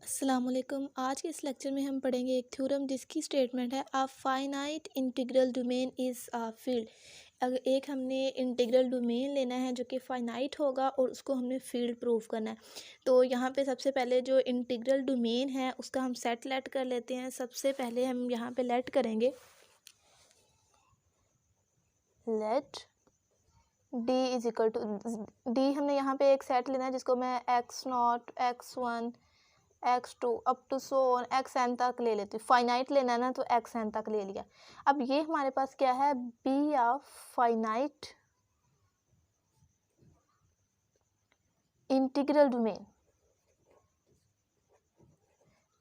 अस्सलाम वालेकुम। आज के इस लेक्चर में हम पढ़ेंगे एक थ्योरम जिसकी स्टेटमेंट है a finite integral domain is a field. अगर एक हमने इंटीग्रल डोमेन लेना है जो कि फाइनाइट होगा और उसको हमने फील्ड प्रूव करना है। तो यहाँ पे सबसे पहले जो इंटीग्रल डोमेन है उसका हम सेट लेट कर लेते हैं। सबसे पहले हम यहाँ पे लेट करेंगे let D is equal to D. हमने यहाँ पे एक सेट लेना है जिसको मैं x0 x1 x2 up to so on xn तक ले लेती हूँ। फाइनाइट लेना है ना तो xn तक ले लिया। अब ये हमारे पास क्या है, B of finite integral domain.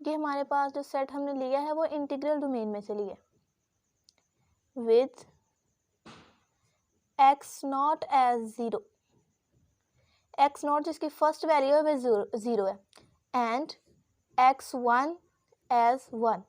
ये हमारे पास जो सेट हमने लिया है वो इंटीग्रल डोमेन में से लिया विथ x0 एज 0, x0 जिसकी फर्स्ट वैल्यू है वो 0 है एंड x1 एज 1।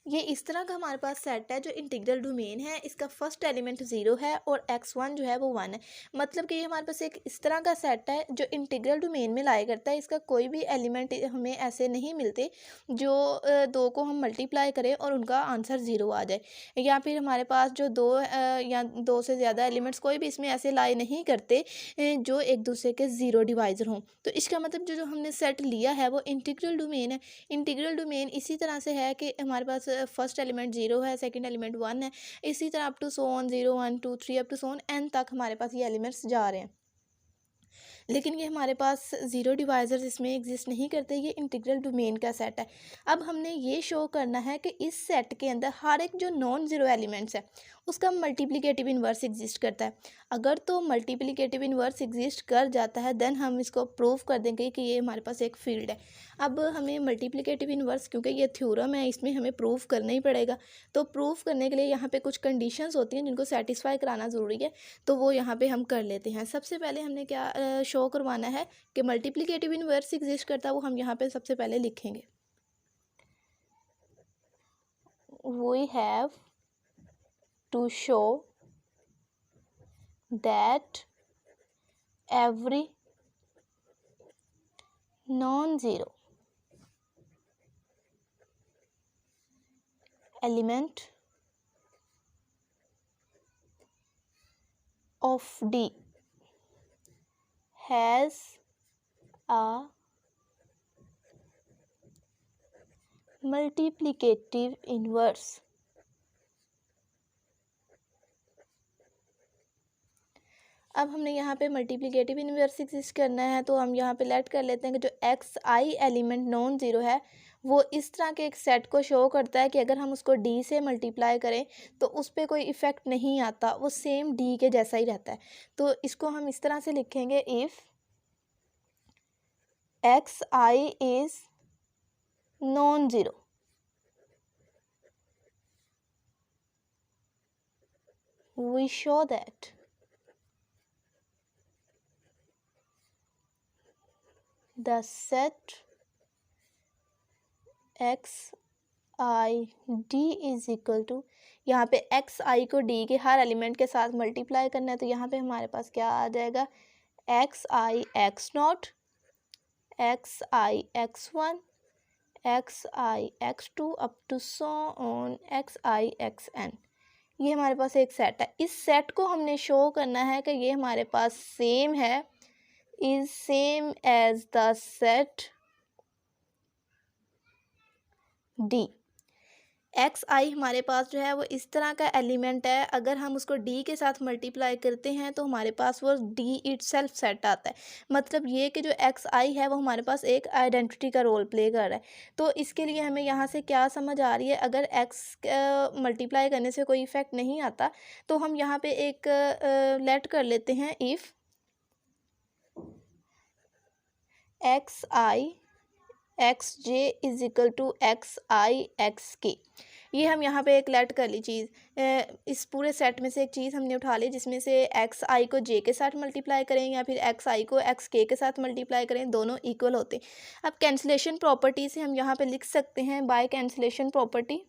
ये इस तरह का हमारे पास सेट है जो इंटीग्रल डोमेन है। इसका फर्स्ट एलिमेंट 0 है और x1 जो है वो 1 है। मतलब कि ये हमारे पास एक इस तरह का सेट है जो इंटीग्रल डोमेन में लाया करता है। इसका कोई भी एलिमेंट हमें ऐसे नहीं मिलते जो दो को हम मल्टीप्लाई करें और उनका आंसर 0 आ जाए, या फिर हमारे पास जो दो या दो से ज़्यादा एलिमेंट्स कोई भी इसमें ऐसे लाई नहीं करते जो एक दूसरे के 0 डिवाइज़र हों। तो इसका मतलब जो हमने सेट लिया है वो इंटीग्रल डोमेन है। इंटीग्रल डोमेन इसी तरह से है कि हमारे पास फर्स्ट एलिमेंट 0 है, सेकंड एलिमेंट 1 है, इसी तरह up to so on 0 1 2 3 up to so on n तक हमारे पास ये एलिमेंट्स जा रहे हैं। लेकिन ये हमारे पास 0 डिवाइज़र्स इसमें एग्जिस्ट नहीं करते। ये इंटीग्रल डोमेन का सेट है। अब हमने ये शो करना है कि इस सेट के अंदर हर एक जो नॉन ज़ीरो एलिमेंट्स है उसका मल्टीप्लिकेटिव इन्वर्स एग्जिस्ट करता है। अगर तो मल्टीप्लिकेटिव इन्वर्स एग्जिस्ट कर जाता है देन हम इसको प्रूव कर देंगे कि ये हमारे पास एक फील्ड है। अब हमें मल्टीप्लिकेटिव इन्वर्स, क्योंकि ये थ्योरम है, इसमें हमें प्रूव करना ही पड़ेगा। तो प्रूव करने के लिए यहाँ पे कुछ कंडीशंस होती हैं जिनको सेटिस्फाई कराना ज़रूरी है। तो वो यहाँ पे हम कर लेते हैं। सबसे पहले हमने क्या शो करवाना है कि मल्टीप्लिकेटिव इन्वर्स एग्जिस्ट करता है, वो हम यहाँ पे सबसे पहले लिखेंगे। We have to show that every non-zero element of D has a multiplicative inverse। अब हमने यहाँ पे मल्टीप्लिकेटिव इन्वर्स एग्जिस्ट करना है तो हम यहाँ पे लेट कर लेते हैं कि जो एक्स आई एलिमेंट नॉन ज़ीरो है वो इस तरह के एक सेट को शो करता है कि अगर हम उसको डी से मल्टीप्लाई करें तो उस पर कोई इफ़ेक्ट नहीं आता, वो सेम डी के जैसा ही रहता है। तो इसको हम इस तरह से लिखेंगे, if X I is non zero we show that the set x i d is equal to, यहाँ पे x i को d के हर एलिमेंट के साथ मल्टीप्लाई करना है तो यहाँ पे हमारे पास क्या आ जाएगा, x i x not x i x1 x i x2 up to so on x i xn। ये हमारे पास एक सेट है। इस सेट को हमने शो करना है कि ये हमारे पास सेम है, is same as the set D। X i हमारे पास जो है वो इस तरह का एलिमेंट है, अगर हम उसको डी के साथ मल्टीप्लाई करते हैं तो हमारे पास वो डी इटसेल्फ सेट आता है। मतलब ये कि जो एक्स आई है वो हमारे पास एक आइडेंटिटी का रोल प्ले कर रहा है। तो इसके लिए हमें यहाँ से क्या समझ आ रही है, अगर एक्स मल्टीप्लाई करने से कोई इफ़ेक्ट नहीं आता तो हम यहाँ पे एक लेट कर लेते हैं, if X I X J is equal to X I X K. ये हम यहाँ पे एक लेट कर ली चीज़, इस पूरे सेट में से एक चीज़ हमने उठा ली जिसमें से एक्स आई को जे के साथ मल्टीप्लाई करें या फिर एक्स आई को एक्स के साथ मल्टीप्लाई करें, दोनों इक्वल होते हैं। अब कैंसिलेशन प्रॉपर्टी से हम यहाँ पे लिख सकते हैं, by cancellation property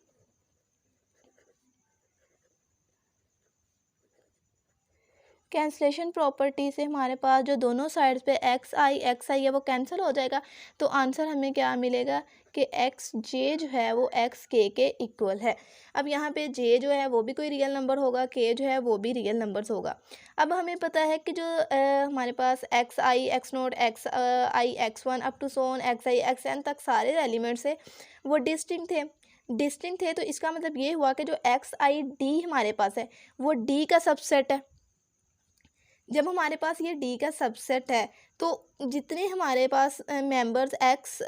cancellation property से हमारे पास जो दोनों साइड्स पे एक्स आई है वो कैंसिल हो जाएगा, तो आंसर हमें क्या मिलेगा कि एक्स जे जो है वो एक्स के इक्वल है। अब यहाँ पे जे जो है वो भी कोई रियल नंबर होगा, के जो है वो भी रियल नंबर्स होगा। अब हमें पता है कि जो हमारे पास x I x not x I x one up to सोन एक्स आई एक्स एन तक सारे एलिमेंट्स है वो डिस्टिंक्ट थे, तो इसका मतलब ये हुआ कि जो एक्स आई डी हमारे पास है वो डी का सबसेट है। जब हमारे पास ये डी का सबसेट है तो जितने हमारे पास members x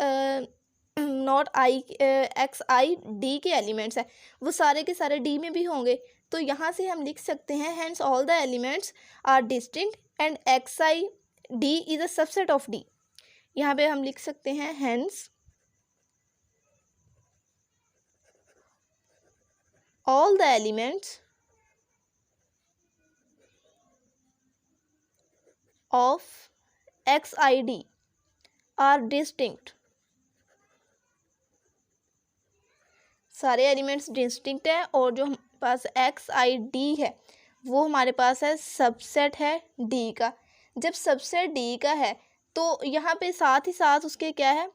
not i x I D के एलिमेंट्स हैं वो सारे के सारे डी में भी होंगे। तो यहाँ से हम लिख सकते हैं hence all the elements are distinct and X I D is a subset of D. यहाँ पे हम लिख सकते हैं hence all the elements of XID are distinct। सारे एलिमेंट्स डिस्टिंक्ट है और जो हमारे पास XID है वो हमारे पास है सबसेट है D का। जब सबसेट D का है तो यहाँ पे साथ ही साथ उसके क्या है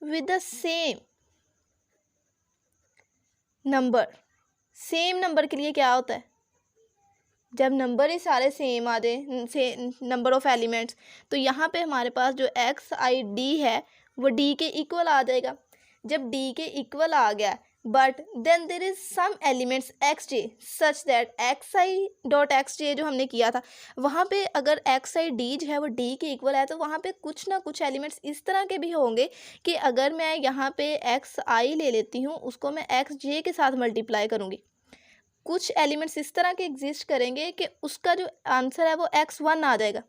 with the same number. Same number के लिए क्या होता है जब नंबर ही सारे सेम आ जाए से नंबर ऑफ एलिमेंट्स, तो यहाँ पे हमारे पास जो एक्स आई डी है वो डी के इक्वल आ जाएगा। जब डी के इक्वल आ गया but then there is some elements x j such that x i dot x j जो हमने किया था वहाँ पे अगर एक्स आई डी जो है वो डी के इक्वल है तो वहाँ पे कुछ ना कुछ एलिमेंट्स इस तरह के भी होंगे कि अगर मैं यहाँ पे एक्स आई ले लेती हूँ उसको मैं एक्स जे के साथ मल्टीप्लाई करूँगी, कुछ एलिमेंट्स इस तरह के एग्जिस्ट करेंगे कि उसका जो आंसर है वो x1 आ जाएगा।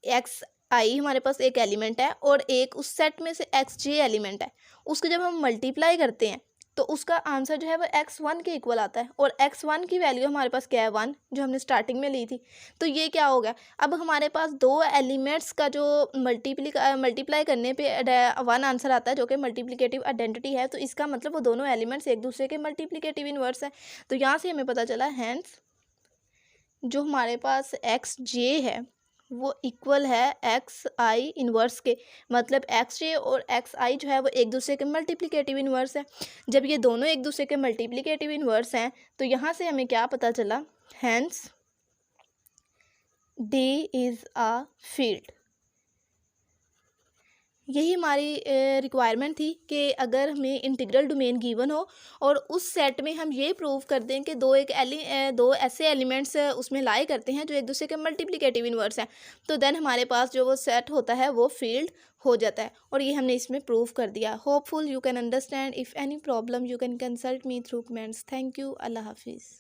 एक्स आई हमारे पास एक एलिमेंट है और एक उस सेट में से एक्स जे एलिमेंट है, उसको जब हम मल्टीप्लाई करते हैं तो उसका आंसर जो है वो x1 के इक्वल आता है और x1 की वैल्यू हमारे पास क्या है 1 जो हमने स्टार्टिंग में ली थी। तो ये क्या हो गया, अब हमारे पास दो एलिमेंट्स का जो मल्टीप्लाई करने पे 1 आंसर आता है जो कि मल्टीप्लिकेटिव आइडेंटिटी है, तो इसका मतलब वो दोनों एलिमेंट्स एक दूसरे के मल्टीप्लिकेटिव इनवर्स है। तो यहाँ से हमें पता चला हैंस जो हमारे पास एक्स जे है वो इक्वल है एक्स आई इन्वर्स के, मतलब एक्स जे और एक्स आई जो है वो एक दूसरे के मल्टीप्लिकेटिव इन्वर्स है। जब ये दोनों एक दूसरे के मल्टीप्लिकेटिव इन्वर्स हैं तो यहाँ से हमें क्या पता चला hence D is a field. यही हमारी रिक्वायरमेंट थी कि अगर हमें इंटीग्रल डोमेन गिवन हो और उस सेट में हम ये प्रूव कर दें कि दो ऐसे एलिमेंट्स उसमें लाई करते हैं जो एक दूसरे के मल्टीप्लिकेटिव इनवर्स हैं, तो देन हमारे पास जो वो सेट होता है वो फील्ड हो जाता है और ये हमने इसमें प्रूव कर दिया। Hopeful you can understand. If any problem you can consult me through comments. Thank you. अल्लाह हाफिज़।